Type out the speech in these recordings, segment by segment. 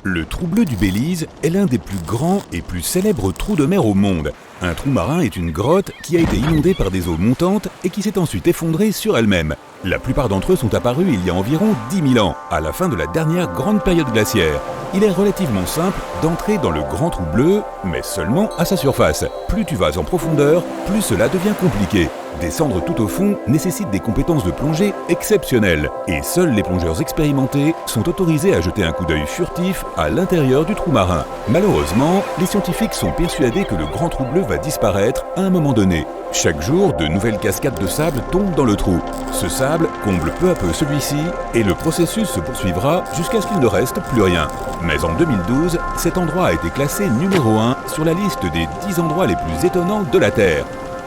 Le trou bleu du Belize est l'un des plus grands et plus célèbres trous de mer au monde. Un trou marin est une grotte qui a été inondée par des eaux montantes et qui s'est ensuite effondrée sur elle-même. La plupart d'entre eux sont apparus il y a environ 10 000 ans, à la fin de la dernière grande période glaciaire. Il est relativement simple d'entrer dans le grand trou bleu, mais seulement à sa surface. Plus tu vas en profondeur, plus cela devient compliqué. Descendre tout au fond nécessite des compétences de plongée exceptionnelles, et seuls les plongeurs expérimentés sont autorisés à jeter un coup d'œil furtif à l'intérieur du trou marin. Malheureusement, les scientifiques sont persuadés que le grand trou bleu va disparaître à un moment donné. Chaque jour, de nouvelles cascades de sable tombent dans le trou. Ce sable comble peu à peu celui-ci, et le processus se poursuivra jusqu'à ce qu'il ne reste plus rien. Mais en 2012, cet endroit a été classé numéro 1 sur la liste des 10 endroits les plus étonnants de la Terre.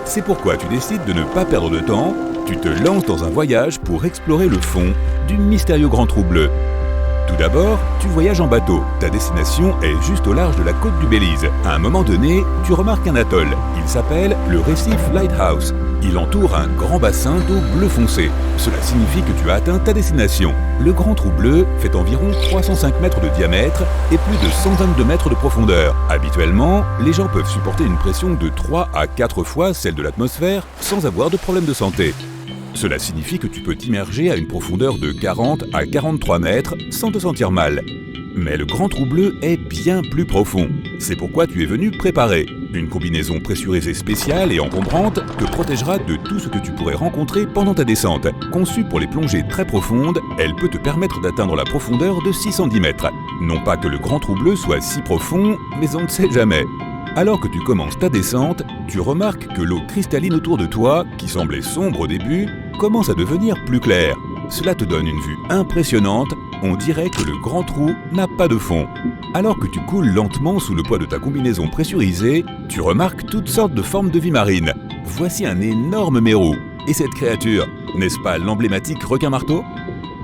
C'est pourquoi tu décides de ne pas perdre de temps, tu te lances dans un voyage pour explorer le fond du mystérieux grand trou bleu. Tout d'abord, tu voyages en bateau. Ta destination est juste au large de la côte du Belize. À un moment donné, tu remarques un atoll. Il s'appelle le récif Lighthouse. Il entoure un grand bassin d'eau bleu foncé. Cela signifie que tu as atteint ta destination. Le grand trou bleu fait environ 305 mètres de diamètre et plus de 122 mètres de profondeur. Habituellement, les gens peuvent supporter une pression de 3 à 4 fois celle de l'atmosphère sans avoir de problème de santé. Cela signifie que tu peux t'immerger à une profondeur de 40 à 43 mètres sans te sentir mal. Mais le grand trou bleu est bien plus profond. C'est pourquoi tu es venu préparer. Une combinaison pressurisée spéciale et encombrante te protégera de tout ce que tu pourrais rencontrer pendant ta descente. Conçue pour les plongées très profondes, elle peut te permettre d'atteindre la profondeur de 610 mètres. Non pas que le grand trou bleu soit si profond, mais on ne sait jamais. Alors que tu commences ta descente, tu remarques que l'eau cristalline autour de toi, qui semblait sombre au début, commence à devenir plus claire. Cela te donne une vue impressionnante, on dirait que le grand trou n'a pas de fond. Alors que tu coules lentement sous le poids de ta combinaison pressurisée, tu remarques toutes sortes de formes de vie marine. Voici un énorme mérou. Et cette créature, n'est-ce pas l'emblématique requin-marteau ?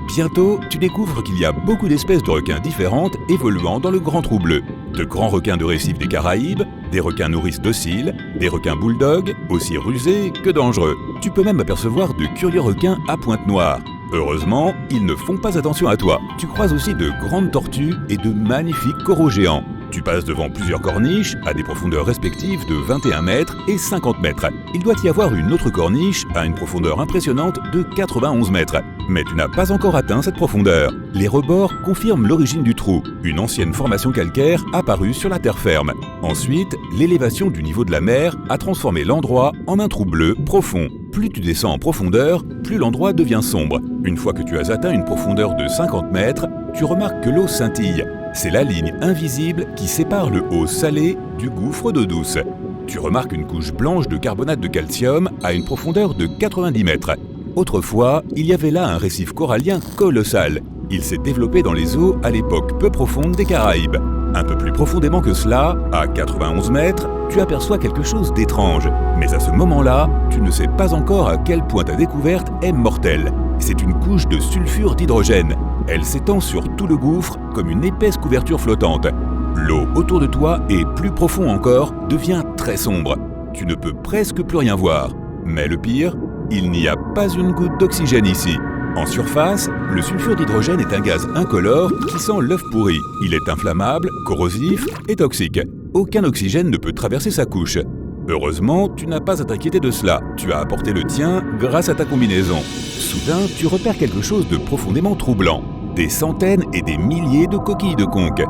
Bientôt, tu découvres qu'il y a beaucoup d'espèces de requins différentes évoluant dans le grand trou bleu. De grands requins de récif des Caraïbes, des requins nourrices dociles, des requins bulldogs, aussi rusés que dangereux. Tu peux même apercevoir de curieux requins à pointe noire. Heureusement, ils ne font pas attention à toi. Tu croises aussi de grandes tortues et de magnifiques coraux géants. Tu passes devant plusieurs corniches à des profondeurs respectives de 21 mètres et 50 mètres. Il doit y avoir une autre corniche à une profondeur impressionnante de 91 mètres. Mais tu n'as pas encore atteint cette profondeur. Les rebords confirment l'origine du trou, une ancienne formation calcaire apparue sur la terre ferme. Ensuite, l'élévation du niveau de la mer a transformé l'endroit en un trou bleu profond. Plus tu descends en profondeur, plus l'endroit devient sombre. Une fois que tu as atteint une profondeur de 50 mètres, tu remarques que l'eau scintille. C'est la ligne invisible qui sépare le eau salée du gouffre d'eau douce. Tu remarques une couche blanche de carbonate de calcium à une profondeur de 90 mètres. Autrefois, il y avait là un récif corallien colossal. Il s'est développé dans les eaux à l'époque peu profonde des Caraïbes. Un peu plus profondément que cela, à 91 mètres, tu aperçois quelque chose d'étrange. Mais à ce moment-là, tu ne sais pas encore à quel point ta découverte est mortelle. C'est une couche de sulfure d'hydrogène. Elle s'étend sur tout le gouffre comme une épaisse couverture flottante. L'eau autour de toi, et plus profond encore, devient très sombre. Tu ne peux presque plus rien voir. Mais le pire, il n'y a pas une goutte d'oxygène ici. En surface, le sulfure d'hydrogène est un gaz incolore qui sent l'œuf pourri. Il est inflammable, corrosif et toxique. Aucun oxygène ne peut traverser sa couche. Heureusement, tu n'as pas à t'inquiéter de cela. Tu as apporté le tien grâce à ta combinaison. Soudain, tu repères quelque chose de profondément troublant. Des centaines et des milliers de coquilles de conques.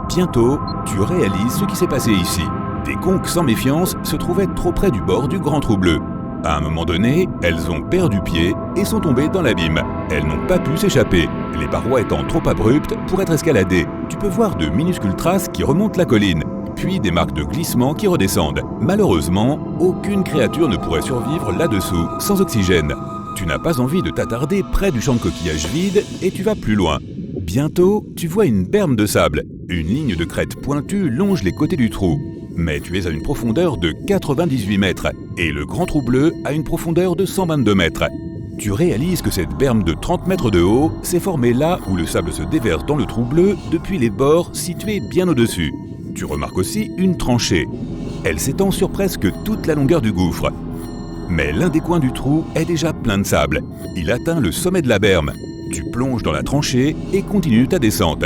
Bientôt, tu réalises ce qui s'est passé ici. Des conques sans méfiance se trouvaient trop près du bord du grand trou bleu. À un moment donné, elles ont perdu pied et sont tombées dans l'abîme. Elles n'ont pas pu s'échapper, les parois étant trop abruptes pour être escaladées. Tu peux voir de minuscules traces qui remontent la colline, puis des marques de glissement qui redescendent. Malheureusement, aucune créature ne pourrait survivre là-dessous sans oxygène. Tu n'as pas envie de t'attarder près du champ de coquillages vide et tu vas plus loin. Bientôt, tu vois une berme de sable. Une ligne de crête pointue longe les côtés du trou. Mais tu es à une profondeur de 98 mètres et le grand trou bleu a une profondeur de 122 mètres. Tu réalises que cette berme de 30 mètres de haut s'est formée là où le sable se déverse dans le trou bleu depuis les bords situés bien au-dessus. Tu remarques aussi une tranchée. Elle s'étend sur presque toute la longueur du gouffre. Mais l'un des coins du trou est déjà plein de sable. Il atteint le sommet de la berme. Tu plonges dans la tranchée et continues ta descente.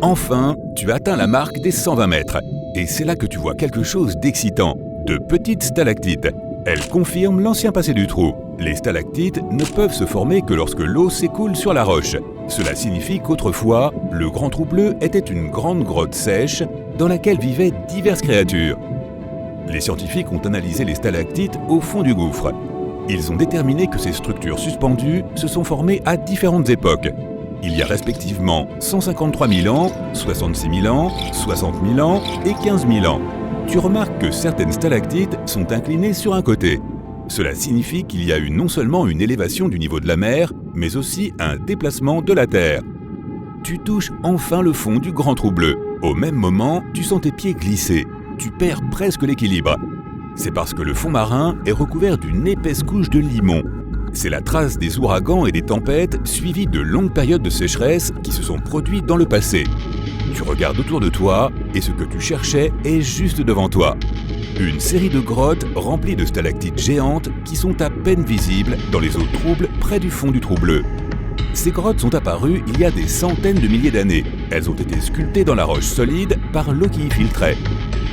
Enfin, tu atteins la marque des 120 mètres. Et c'est là que tu vois quelque chose d'excitant, de petites stalactites. Elles confirment l'ancien passé du trou. Les stalactites ne peuvent se former que lorsque l'eau s'écoule sur la roche. Cela signifie qu'autrefois, le Grand Trou Bleu était une grande grotte sèche dans laquelle vivaient diverses créatures. Les scientifiques ont analysé les stalactites au fond du gouffre. Ils ont déterminé que ces structures suspendues se sont formées à différentes époques. Il y a respectivement 153 000 ans, 66 000 ans, 60 000 ans et 15 000 ans. Tu remarques que certaines stalactites sont inclinées sur un côté. Cela signifie qu'il y a eu non seulement une élévation du niveau de la mer, mais aussi un déplacement de la Terre. Tu touches enfin le fond du Grand Trou Bleu. Au même moment, tu sens tes pieds glisser. Tu perds presque l'équilibre. C'est parce que le fond marin est recouvert d'une épaisse couche de limon. C'est la trace des ouragans et des tempêtes suivies de longues périodes de sécheresse qui se sont produites dans le passé. Tu regardes autour de toi et ce que tu cherchais est juste devant toi. Une série de grottes remplies de stalactites géantes qui sont à peine visibles dans les eaux troubles près du fond du Trou Bleu. Ces grottes sont apparues il y a des centaines de milliers d'années. Elles ont été sculptées dans la roche solide par l'eau qui y filtrait.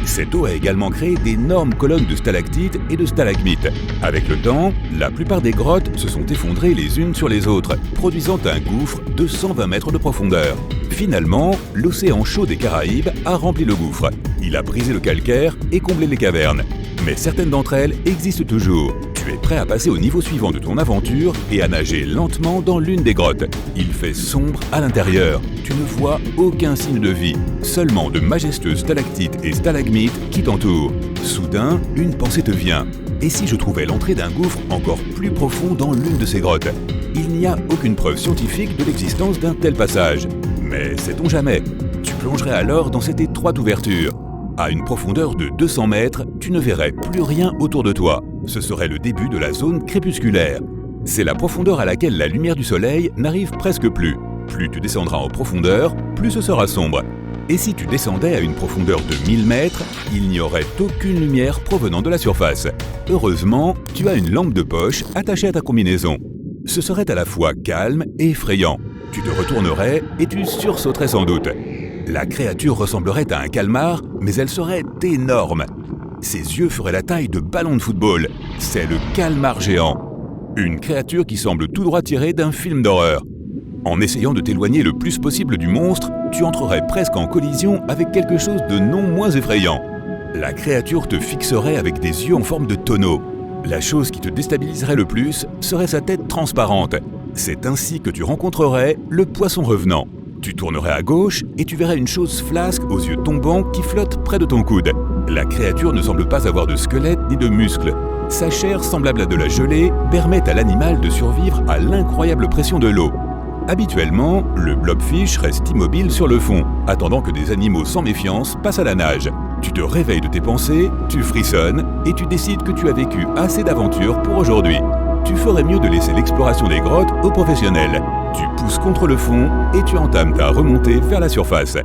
Cette eau a également créé d'énormes colonnes de stalactites et de stalagmites. Avec le temps, la plupart des grottes se sont effondrées les unes sur les autres, produisant un gouffre de 120 mètres de profondeur. Finalement, l'océan chaud des Caraïbes a rempli le gouffre. Il a brisé le calcaire et comblé les cavernes. Mais certaines d'entre elles existent toujours. Tu es prêt à passer au niveau suivant de ton aventure et à nager lentement dans l'une des grottes. Il fait sombre à l'intérieur. Tu ne vois aucun signe de vie, seulement de majestueuses stalactites et stalagmites qui t'entourent. Soudain, une pensée te vient. Et si je trouvais l'entrée d'un gouffre encore plus profond dans l'une de ces grottes? Il n'y a aucune preuve scientifique de l'existence d'un tel passage. Mais sait-on jamais? Tu plongerais alors dans cette étroite ouverture. À une profondeur de 200 mètres, tu ne verrais plus rien autour de toi. Ce serait le début de la zone crépusculaire. C'est la profondeur à laquelle la lumière du soleil n'arrive presque plus. Plus tu descendras en profondeur, plus ce sera sombre. Et si tu descendais à une profondeur de 1000 mètres, il n'y aurait aucune lumière provenant de la surface. Heureusement, tu as une lampe de poche attachée à ta combinaison. Ce serait à la fois calme et effrayant. Tu te retournerais et tu sursauterais sans doute. La créature ressemblerait à un calmar, mais elle serait énorme. Ses yeux feraient la taille de ballons de football. C'est le calmar géant. Une créature qui semble tout droit tirée d'un film d'horreur. En essayant de t'éloigner le plus possible du monstre, tu entrerais presque en collision avec quelque chose de non moins effrayant. La créature te fixerait avec des yeux en forme de tonneau. La chose qui te déstabiliserait le plus serait sa tête transparente. C'est ainsi que tu rencontrerais le poisson revenant. Tu tournerais à gauche et tu verrais une chose flasque aux yeux tombants qui flotte près de ton coude. La créature ne semble pas avoir de squelette ni de muscles. Sa chair, semblable à de la gelée, permet à l'animal de survivre à l'incroyable pression de l'eau. Habituellement, le blobfish reste immobile sur le fond, attendant que des animaux sans méfiance passent à la nage. Tu te réveilles de tes pensées, tu frissonnes et tu décides que tu as vécu assez d'aventures pour aujourd'hui. Tu ferais mieux de laisser l'exploration des grottes aux professionnels. Tu pousses contre le fond et tu entames ta remontée vers la surface.